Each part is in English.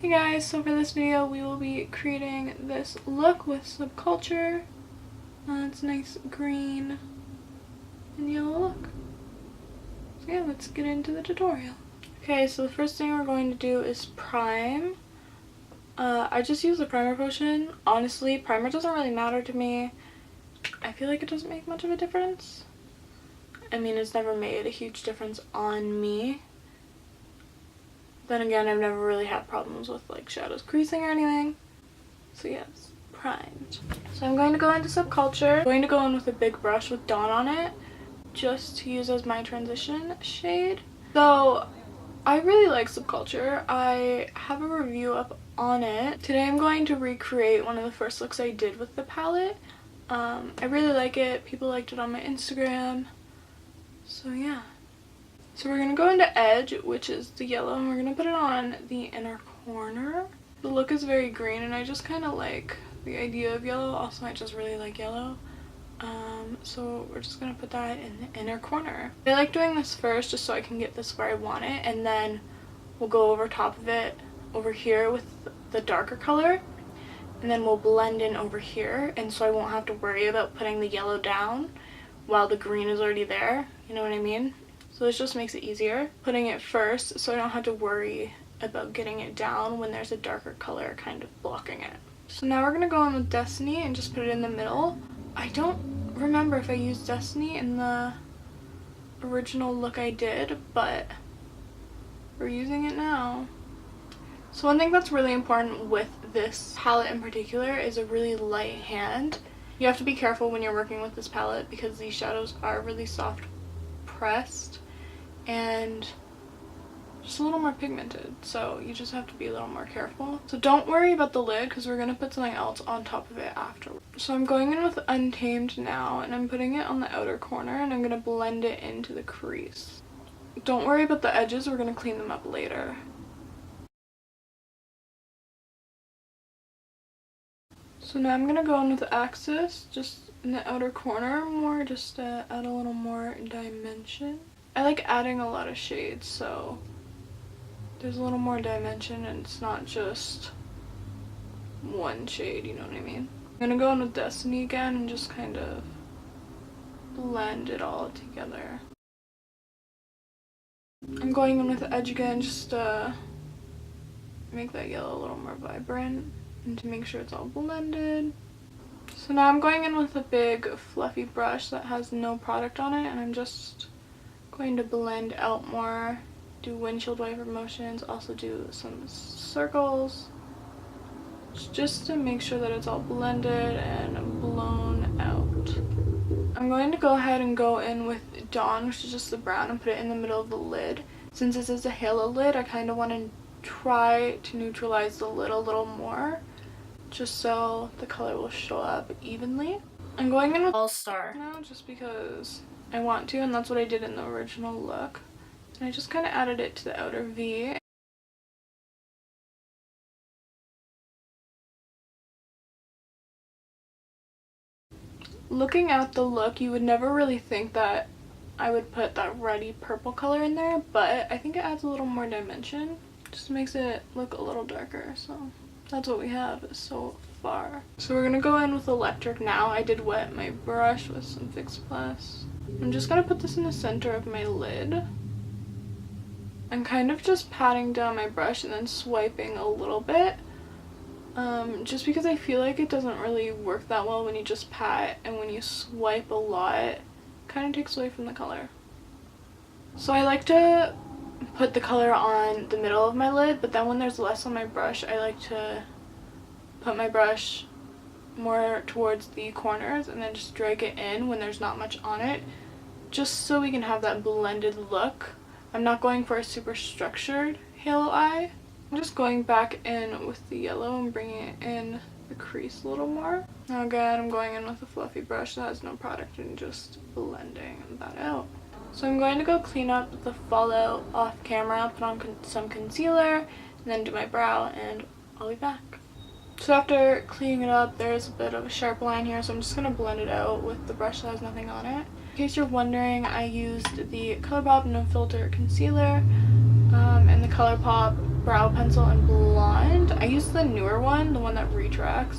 Hey guys, so for this video we will be creating this look with Subculture. It's a nice green and yellow look. So yeah, let's get into the tutorial. Okay, so the first thing we're going to do is prime. I just use the primer potion. Honestly, primer doesn't really matter to me. I feel like it doesn't make much of a difference. I mean, it's never made a huge difference on me. Then again, I've never really had problems with like shadows creasing or anything. So yes, primed. So I'm going to go into Subculture. I'm going to go in with a big brush with Dawn on it, just to use as my transition shade. So I really like Subculture. I have a review up on it. Today I'm going to recreate one of the first looks I did with the palette. I really like it. People liked it on my Instagram. So yeah. So we're going to go into Edge, which is the yellow, and we're going to put it on the inner corner. The look is very green, and I just kind of like the idea of yellow. Also, I just really like yellow. So we're just going to put that in the inner corner. I like doing this first just so I can get this where I want it, and then we'll go over top of it over here with the darker color, and then we'll blend in over here, and so I won't have to worry about putting the yellow down while the green is already there. You know what I mean? So this just makes it easier putting it first, so I don't have to worry about getting it down when there's a darker color kind of blocking it. So now we're going to go in with Destiny and just put it in the middle. I don't remember if I used Destiny in the original look I did, but we're using it now. So one thing that's really important with this palette in particular is a really light hand. You have to be careful when you're working with this palette because these shadows are really soft pressed and just a little more pigmented, so you just have to be a little more careful. So don't worry about the lid because we're going to put something else on top of it after. So I'm going in with Untamed now, and I'm putting it on the outer corner, and I'm going to blend it into the crease. Don't worry about the edges, we're going to clean them up later. So now I'm going to go in with Axis, just in the outer corner more, just to add a little more dimension. I like adding a lot of shades, so there's a little more dimension and it's not just one shade, you know what I mean? I'm going to go in with Destiny again and just kind of blend it all together. I'm going in with Edge again just to make that yellow a little more vibrant and to make sure it's all blended. So now I'm going in with a big fluffy brush that has no product on it, and I'm just going to blend out more, do windshield wiper motions, also do some circles, just to make sure that it's all blended and blown out. I'm going to go ahead and go in with Dawn, which is just the brown, and put it in the middle of the lid. Since this is a halo lid, I kind of want to try to neutralize the lid a little more, just so the color will show up evenly. I'm going in with All Star now just because I want to, and that's what I did in the original look. And I just kind of added it to the outer V. Looking at the look, you would never really think that I would put that reddy purple color in there, but I think it adds a little more dimension. Just makes it look a little darker, so that's what we have so far. So we're gonna go in with Electric now. I did wet my brush with some Fix Plus. I'm just gonna put this in the center of my lid. I'm kind of just patting down my brush and then swiping a little bit. Just because I feel like it doesn't really work that well when you just pat, and when you swipe a lot, it kind of takes away from the color. So I like to put the color on the middle of my lid, but then when there's less on my brush, I like to put my brush more towards the corners and then just drag it in when there's not much on it, just so we can have that blended look. I'm not going for a super structured halo eye. I'm just going back in with the yellow and bringing it in the crease a little more. Now again, I'm going in with a fluffy brush that has no product and just blending that out. So I'm going to go clean up the fallout off camera, put on some concealer, and then do my brow, and I'll be back. So after cleaning it up, there's a bit of a sharp line here, so I'm just going to blend it out with the brush that has nothing on it. In case you're wondering, I used the ColourPop No Filter Concealer and the ColourPop Brow Pencil in Blonde. used the newer one, the one that retracts.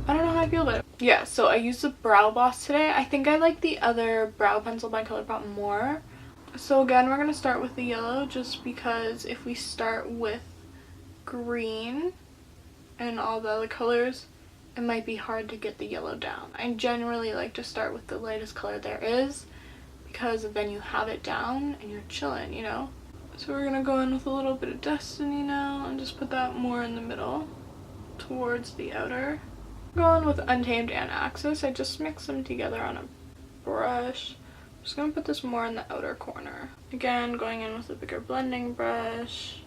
I don't know how I feel about it. Yeah, so I used the Brow Boss today. I think I like the other brow pencil by ColourPop more. So again, we're going to start with the yellow just because if we start with green and all the other colors, it might be hard to get the yellow down. I generally like to start with the lightest color there is because then you have it down and you're chilling, you know? So we're going to go in with a little bit of Destiny now and just put that more in the middle towards the outer. Going with Untamed and Axis, I just mix them together on a brush. I'm just going to put this more in the outer corner. Again, going in with a bigger blending brush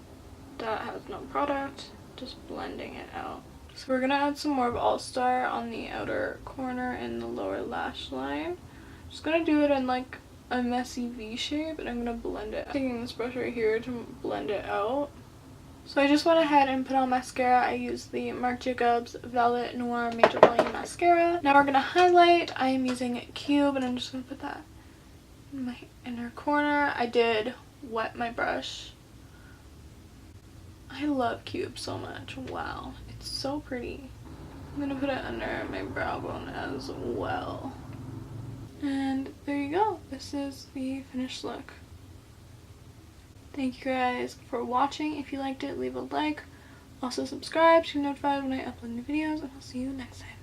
that has no product, just blending it out. So we're going to add some more of All Star on the outer corner in the lower lash line. Just going to do it in like a messy V shape, and I'm going to blend it. Taking this brush right here to blend it out. So I just went ahead and put on mascara. I used the Marc Jacobs Velvet Noir Major Volume Mascara. Now we're going to highlight. I am using Cube, and I'm just going to put that in my inner corner. I did wet my brush. I love Cube so much. Wow, it's so pretty. I'm going to put it under my brow bone as well. And there you go. This is the finished look. Thank you guys for watching. If you liked it, leave a like. Also subscribe to be notified when I upload new videos, and I'll see you next time.